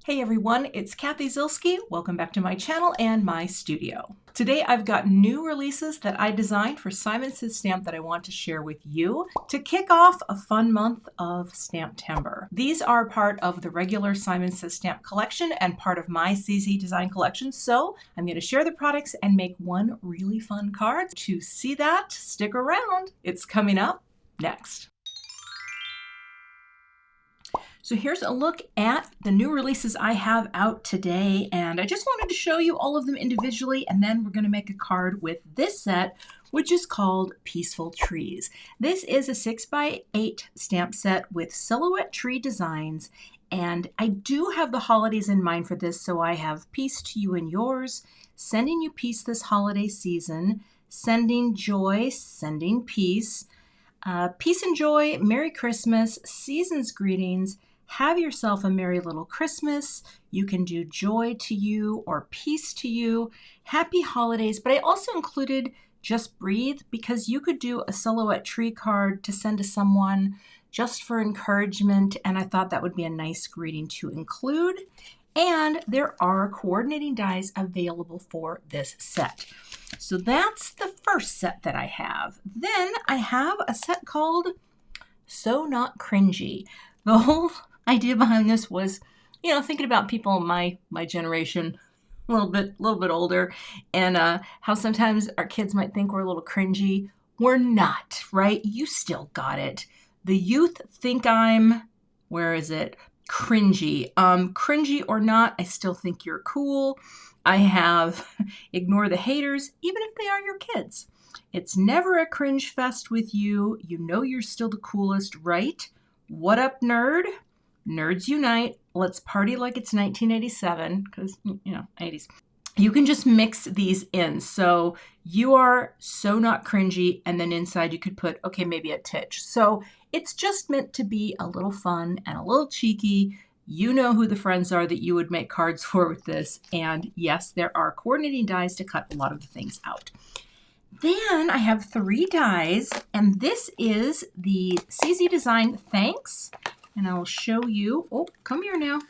Hey everyone, it's Cathy Zielske. Welcome back to my channel and my studio. Today I've got new releases that I designed for Simon Says Stamp that I want to share with you to kick off a fun month of Stamptember. These are part of the regular Simon Says Stamp collection and part of my CZ design collection, so I'm going to share the products and make one really fun card. To see that, stick around. It's coming up next. So here's a look at the new releases I have out today, and I just wanted to show you all of them individually, and then we're going to make a card with this set, which is called Peaceful Trees. This is a 6x8 stamp set with silhouette tree designs, and I do have the holidays in mind for this, so I have peace to you and yours, sending you peace this holiday season, sending joy, sending peace, peace and joy, Merry Christmas, season's greetings, have yourself a merry little Christmas. You can do joy to you or peace to you, happy holidays, but I also included just breathe because you could do a silhouette tree card to send to someone just for encouragement, and I thought that would be a nice greeting to include. And there are coordinating dies available for this set. So that's the first set that I have. Then I have a set called So Not Cringy. The whole idea behind this was, thinking about people in my generation, a little bit older, and how sometimes our kids might think we're a little cringy. We're not, right? You still got it. The youth think I'm, cringy. Cringy or not, I still think you're cool. I have ignore the haters, even if they are your kids. It's never a cringe fest with you. You know you're still the coolest, right? What up, nerd? Nerds unite. Let's party like it's 1987, because, 80s. You can just mix these in. So you are so not cringy, and then inside you could put, okay, maybe a titch. So it's just meant to be a little fun and a little cheeky. You know who the friends are that you would make cards for with this. And yes, there are coordinating dies to cut a lot of the things out. Then I have 3 dies, and this is the CZ Design Thanks. And I will show you, oh, come here now.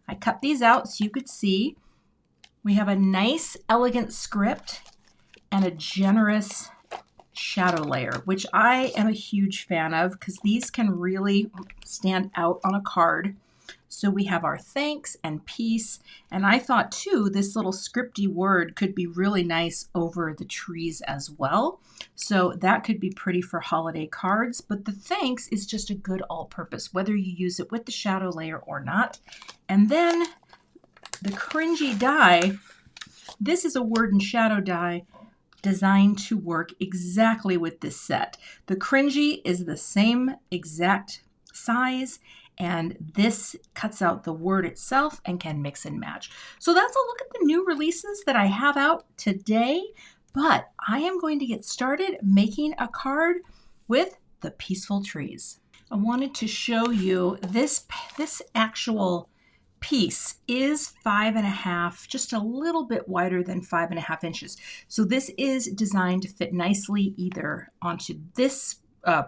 I cut these out so you could see. We have a nice, elegant script and a generous shadow layer, which I am a huge fan of because these can really stand out on a card. So we have our thanks and peace. And I thought too, this little scripty word could be really nice over the trees as well. So that could be pretty for holiday cards, but the thanks is just a good all-purpose, whether you use it with the shadow layer or not. And then the cringy die, this is a word and shadow die designed to work exactly with this set. The cringy is the same exact size, and this cuts out the word itself and can mix and match. So that's a look at the new releases that I have out today, but I am going to get started making a card with the Peaceful Trees. I wanted to show you this actual piece is 5.5, just a little bit wider than 5.5 inches. So this is designed to fit nicely either onto this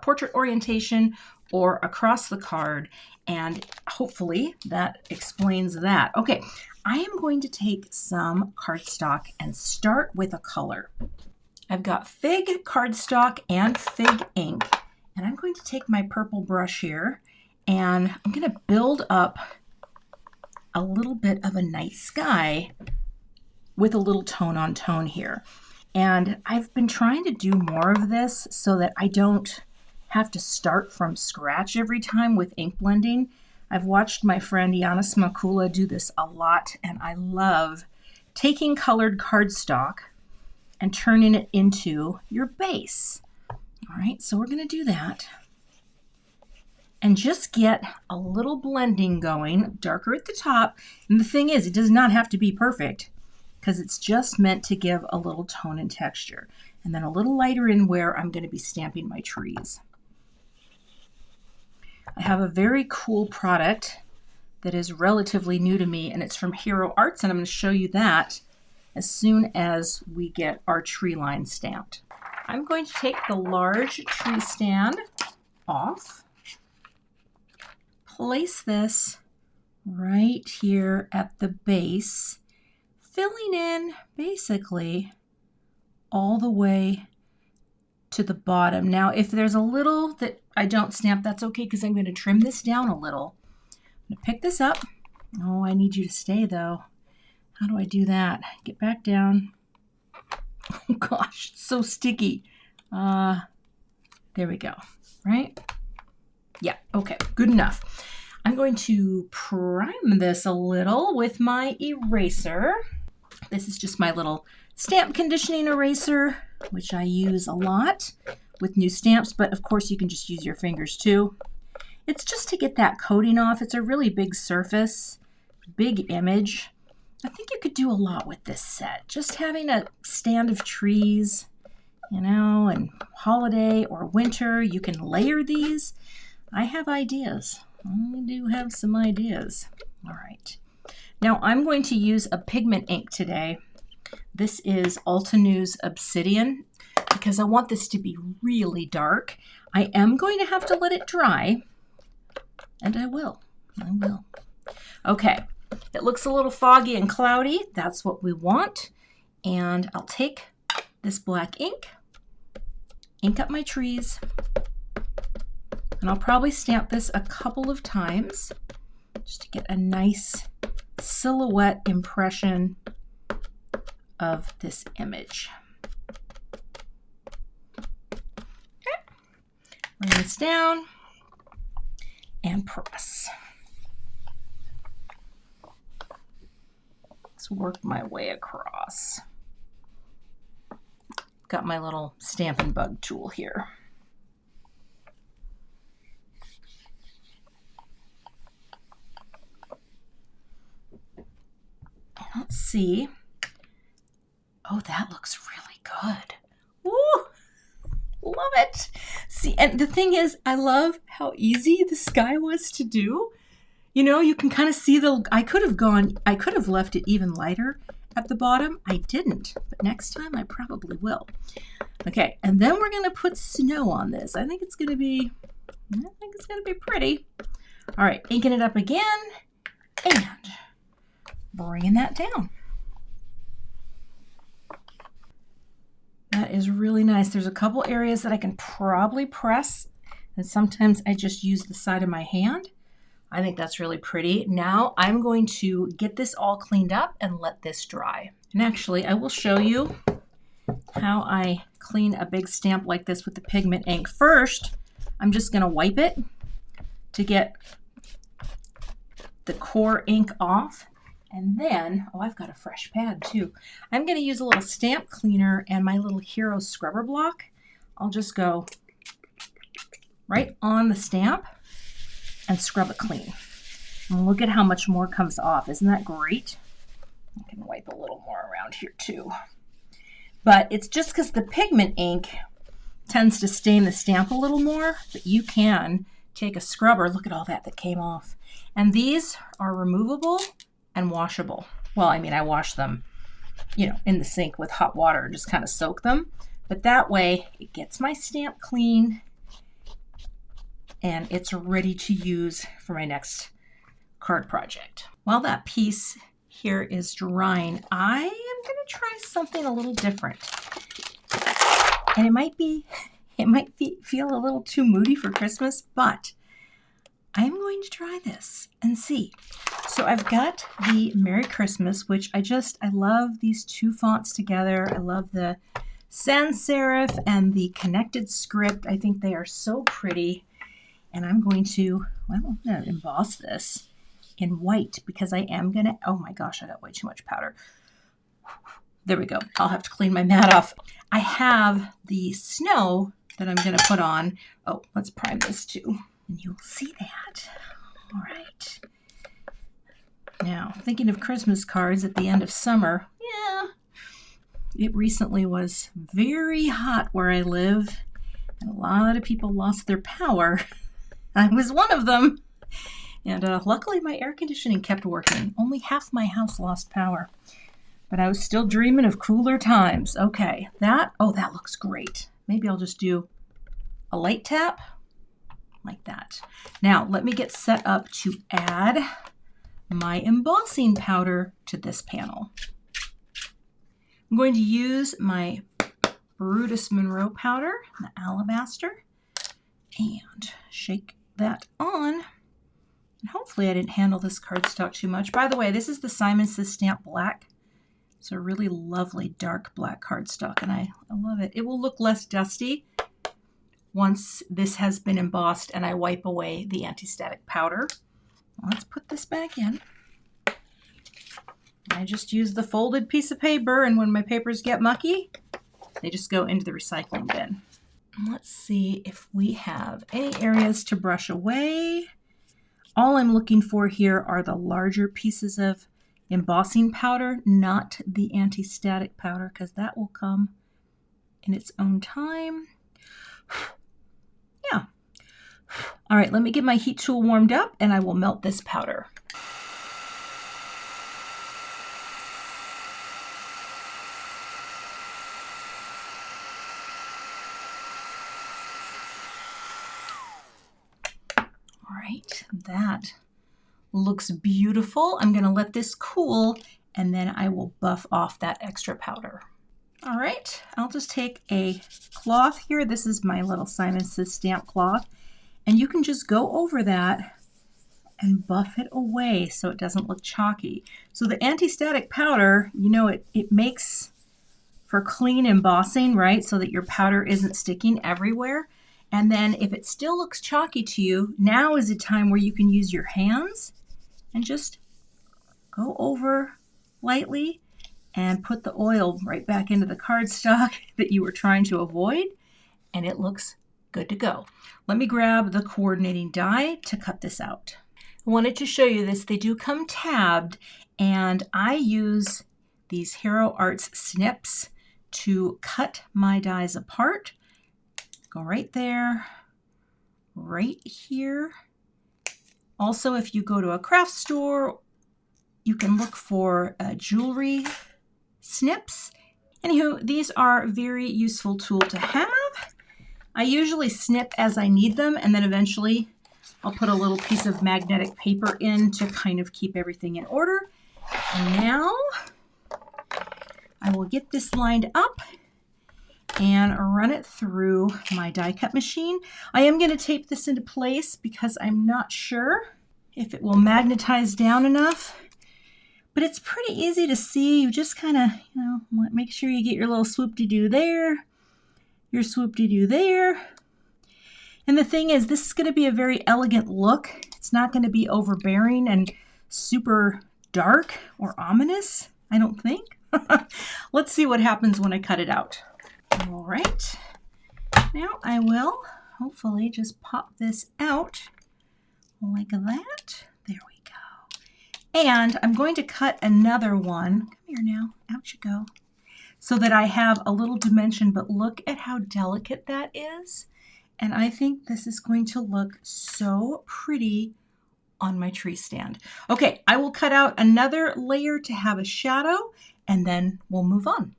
portrait orientation or across the card, and hopefully that explains that. Okay, I am going to take some cardstock and start with a color. I've got fig cardstock and fig ink, and I'm going to take my purple brush here, and I'm going to build up a little bit of a night sky with a little tone on tone here. And I've been trying to do more of this so that I don't have to start from scratch every time with ink blending. I've watched my friend Yanis Makula do this a lot, and I love taking colored cardstock and turning it into your base. All right, so we're going to do that. And just get a little blending going, darker at the top. And the thing is, it does not have to be perfect because it's just meant to give a little tone and texture. And then a little lighter in where I'm going to be stamping my trees. I have a very cool product that is relatively new to me, and it's from Hero Arts, and I'm going to show you that as soon as we get our tree line stamped. I'm going to take the large tree stand off, place this right here at the base, filling in basically all the way to the bottom. Now, if there's a little that I don't stamp, that's okay, because I'm going to trim this down a little. I'm going to pick this up. Oh, I need you to stay though. How do I do that? Get back down. Oh gosh, it's so sticky. There we go, right? Yeah, okay, good enough. I'm going to prime this a little with my eraser. This is just my little stamp conditioning eraser, which I use a lot with new stamps, but of course you can just use your fingers too. It's just to get that coating off. It's a really big surface, big image. I think you could do a lot with this set. Just having a stand of trees, you know, and holiday or winter, you can layer these. I have ideas. I do have some ideas. All right. Now I'm going to use a pigment ink today. This is Altenews Obsidian because I want this to be really dark. I am going to have to let it dry, and I will. Okay, it looks a little foggy and cloudy. That's what we want. And I'll take this black ink up my trees, and I'll probably stamp this a couple of times just to get a nice silhouette impression of this image. Okay. Bring this down and press. Let's work my way across. Got my little Stampin' Bug tool here. Let's see. Oh, that looks really good. Woo! Love it. See, and the thing is, I love how easy the sky was to do. You know, you can kind of see I could have left it even lighter at the bottom. I didn't, but next time I probably will. Okay, and then we're going to put snow on this. I think it's going to be pretty. All right, inking it up again and bringing that down. That is really nice. There's a couple areas that I can probably press, and sometimes I just use the side of my hand. I think that's really pretty. Now I'm going to get this all cleaned up and let this dry. And actually, I will show you how I clean a big stamp like this with the pigment ink. First, I'm just going to wipe it to get the core ink off. And then, oh, I've got a fresh pad too. I'm going to use a little stamp cleaner and my little Hero scrubber block. I'll just go right on the stamp and scrub it clean. And look at how much more comes off. Isn't that great? I can wipe a little more around here too. But it's just because the pigment ink tends to stain the stamp a little more, but you can take a scrubber. Look at all that came off. And these are removable and washable. Well, I mean, I wash them, you know, in the sink with hot water, just kind of soak them. But that way it gets my stamp clean and it's ready to use for my next card project. While that piece here is drying, I am going to try something a little different. And it might feel a little too moody for Christmas, but I'm going to try this and see. So I've got the Merry Christmas, which I love these two fonts together. I love the sans serif and the connected script. I think they are so pretty. And I'm going to, well, I'm going to emboss this in white because I am going to, oh my gosh, I got way too much powder. There we go. I'll have to clean my mat off. I have the snow that I'm going to put on. Oh, let's prime this too. And you'll see that. All right. Now, thinking of Christmas cards at the end of summer, yeah, it recently was very hot where I live, and a lot of people lost their power. I was one of them. And luckily, my air conditioning kept working. Only half my house lost power. But I was still dreaming of cooler times. Okay, that looks great. Maybe I'll just do a light tap like that. Now, let me get set up to add my embossing powder to this panel. I'm going to use my Brutus Monroe powder, the alabaster, and shake that on. And hopefully I didn't handle this cardstock too much. By the way, this is the Simon Says Stamp Black. It's a really lovely dark black cardstock, and I love it. It will look less dusty once this has been embossed and I wipe away the anti-static powder. Let's put this back in. I just use the folded piece of paper, and when my papers get mucky, they just go into the recycling bin. Let's see if we have any areas to brush away. All I'm looking for here are the larger pieces of embossing powder, not the anti-static powder, because that will come in its own time. Yeah. All right, let me get my heat tool warmed up and I will melt this powder. All right, that looks beautiful. I'm going to let this cool and then I will buff off that extra powder. All right, I'll just take a cloth here. This is my little Simon Says stamp cloth, and you can just go over that and buff it away so it doesn't look chalky. So the anti-static powder, you know, it makes for clean embossing, right? So that your powder isn't sticking everywhere. And then if it still looks chalky to you, now is a time where you can use your hands and just go over lightly and put the oil right back into the cardstock that you were trying to avoid, and it looks good to go. Let me grab the coordinating die to cut this out. I wanted to show you this. They do come tabbed, and I use these Hero Arts snips to cut my dies apart. Go right there, right here. Also, if you go to a craft store, you can look for jewelry snips. Anywho, these are a very useful tool to have. I usually snip as I need them, and then eventually I'll put a little piece of magnetic paper in to kind of keep everything in order. And now I will get this lined up and run it through my die cut machine. I am going to tape this into place because I'm not sure if it will magnetize down enough. But it's pretty easy to see. You just kind of, make sure you get your little swoop-de-doo there, your swoop-de-doo there. And the thing is, this is going to be a very elegant look. It's not going to be overbearing and super dark or ominous, I don't think. Let's see what happens when I cut it out. All right. Now I will hopefully just pop this out like that. There we go. And I'm going to cut another one. Come here now. Out you go. So that I have a little dimension, but look at how delicate that is. And I think this is going to look so pretty on my tree stand. Okay, I will cut out another layer to have a shadow, and then we'll move on.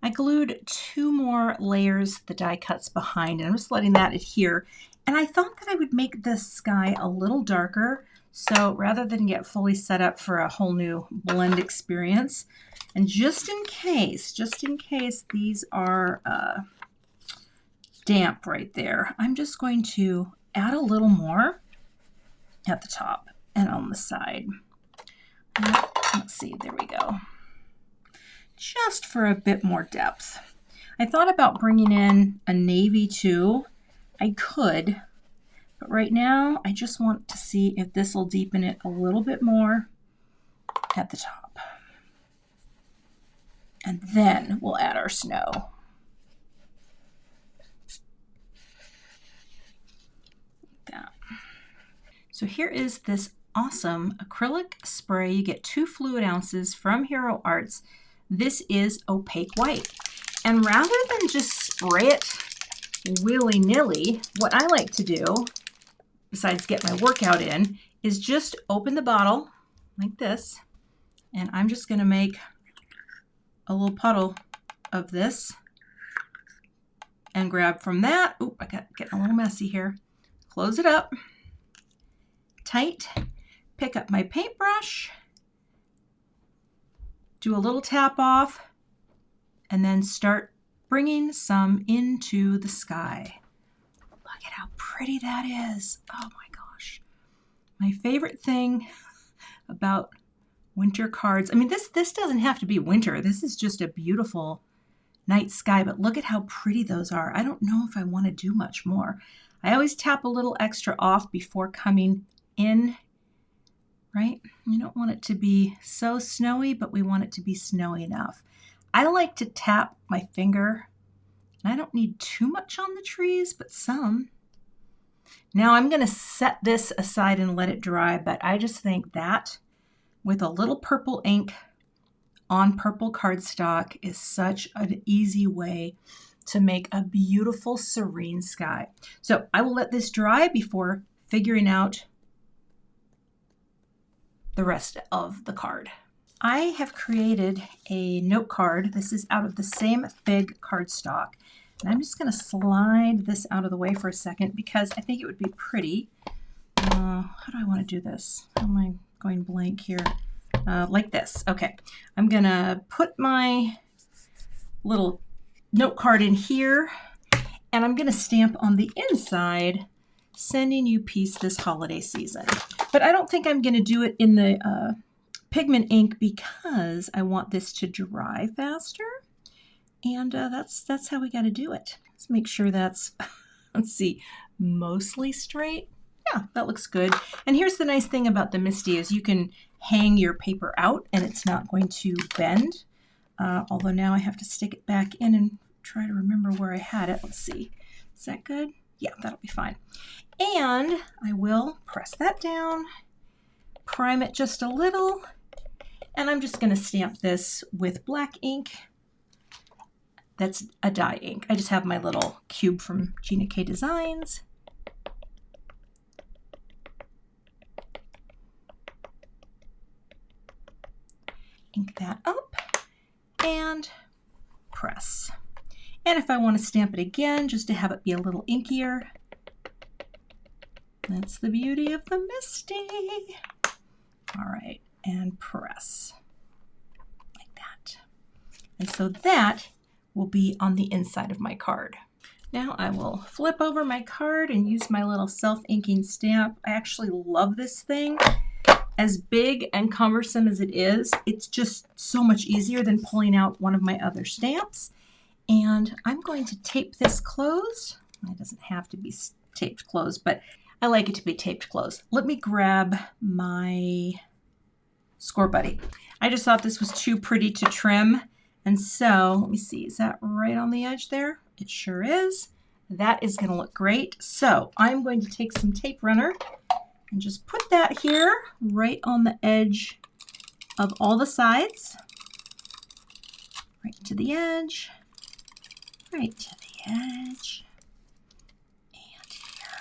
I glued 2 more layers, the die cuts behind, and I'm just letting that adhere. And I thought that I would make this sky a little darker. So rather than get fully set up for a whole new blend experience, and just in case these are damp right there, I'm just going to add a little more at the top and on the side. Let's see, there we go. Just for a bit more depth. I thought about bringing in a navy too. I could, but right now I just want to see if this will deepen it a little bit more at the top. And then we'll add our snow. Like that. So here is this awesome acrylic spray. You get 2 fluid ounces from Hero Arts. This is opaque white. And rather than just spray it willy-nilly, what I like to do, besides get my workout in, is just open the bottle like this. And I'm just going to make a little puddle of this and grab from that. Oop, I got getting a little messy here. Close it up tight. pick up my paintbrush, do a little tap off, and then start bringing some into the sky. Look at how pretty that is. Oh my gosh. My favorite thing about winter cards, I mean, this doesn't have to be winter. This is just a beautiful night sky, but look at how pretty those are. I don't know if I want to do much more. I always tap a little extra off before coming in, right? You don't want it to be so snowy, but we want it to be snowy enough. I like to tap my finger. I don't need too much on the trees, but some. Now I'm going to set this aside and let it dry, but I just think that with a little purple ink on purple cardstock is such an easy way to make a beautiful serene sky. So I will let this dry before figuring out the rest of the card. I have created a note card. This is out of the same fig cardstock. And I'm just going to slide this out of the way for a second because I think it would be pretty. How do I want to do this? How am I going blank here? Like this. Okay. I'm going to put my little note card in here, and I'm going to stamp on the inside, sending you peace this holiday season. But I don't think I'm going to do it in the pigment ink because I want this to dry faster. And that's how we got to do it. Let's make sure that's, let's see, mostly straight. Yeah, that looks good. And here's the nice thing about the Misty is you can hang your paper out and it's not going to bend. Although now I have to stick it back in and try to remember where I had it. Let's see. Is that good? Yeah, that'll be fine. And I will press that down, prime it just a little, and I'm just going to stamp this with black ink. That's a dye ink. I just have my little cube from Gina K Designs. Ink that up and press. And if I want to stamp it again, just to have it be a little inkier, that's the beauty of the Misty. All right, and press like that. And so that will be on the inside of my card. Now I will flip over my card and use my little self-inking stamp. I actually love this thing. As big and cumbersome as it is, it's just so much easier than pulling out one of my other stamps. And I'm going to tape this closed. It doesn't have to be taped closed, but I like it to be taped closed. Let me grab my Score Buddy. I just thought this was too pretty to trim. And so, let me see, is that right on the edge there? It sure is. That is going to look great. So I'm going to take some tape runner and just put that here right on the edge of all the sides. Right to the edge, right to the edge, and here.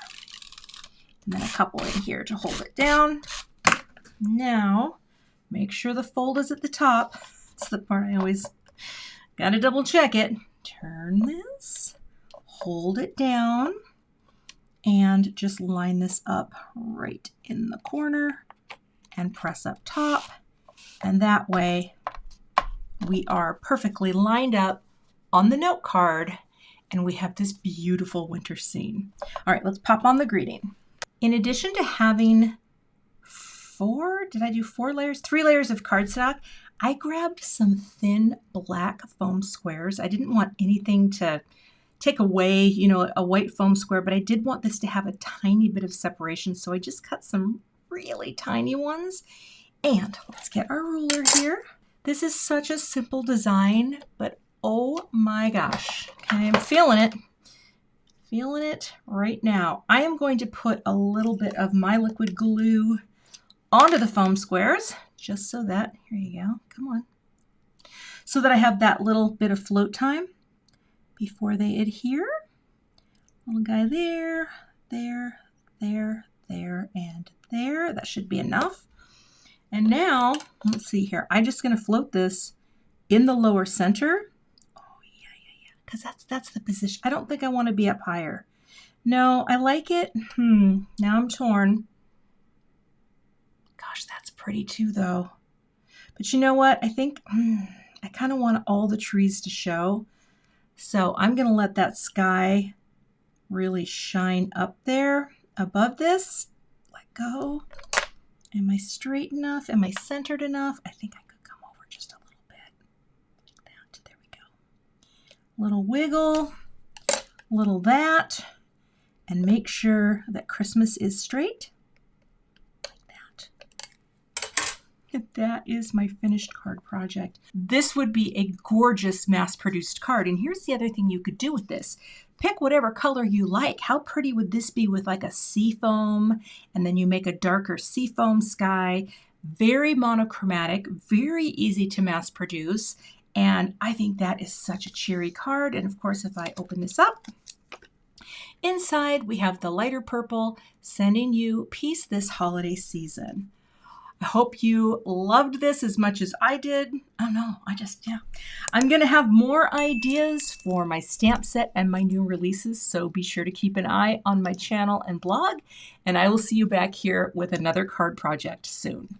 And then a couple in here to hold it down. Now, make sure the fold is at the top. That's the part I always got to double check it. Turn this, hold it down, and just line this up right in the corner and press up top. And that way we are perfectly lined up on the note card and we have this beautiful winter scene. All right, let's pop on the greeting. In addition to having three layers of cardstock, I grabbed some thin black foam squares. I didn't want anything to take away, a white foam square, but I did want this to have a tiny bit of separation. So I just cut some really tiny ones. And let's get our ruler here. This is such a simple design, but oh my gosh. Okay, I'm feeling it. Feeling it right now. I am going to put a little bit of my liquid glue onto the foam squares, just so that, here you go, come on. So that I have that little bit of float time before they adhere. Little guy there, there, there, there, and there. That should be enough. And now, let's see here. I'm just going to float this in the lower center. Oh, yeah. Because that's the position. I don't think I want to be up higher. No, I like it. Now I'm torn. Gosh, Gosh, that's pretty too, though. But you know what? I think I kind of want all the trees to show. So I'm going to let that sky really shine up there above this. Let go. Am I straight enough? Am I centered enough? I think I could come over just a little bit. Like that. There we go. Little wiggle, little that, and make sure that Christmas is straight. That is my finished card project. This would be a gorgeous mass-produced card. And here's the other thing you could do with this. Pick whatever color you like. How pretty would this be with like a seafoam, and then you make a darker seafoam sky. Very monochromatic, very easy to mass produce. And I think that is such a cheery card. And of course, if I open this up, inside we have the lighter purple, sending you peace this holiday season. I hope you loved this as much as I did. Oh no, I'm going to have more ideas for my stamp set and my new releases, so be sure to keep an eye on my channel and blog, and I will see you back here with another card project soon.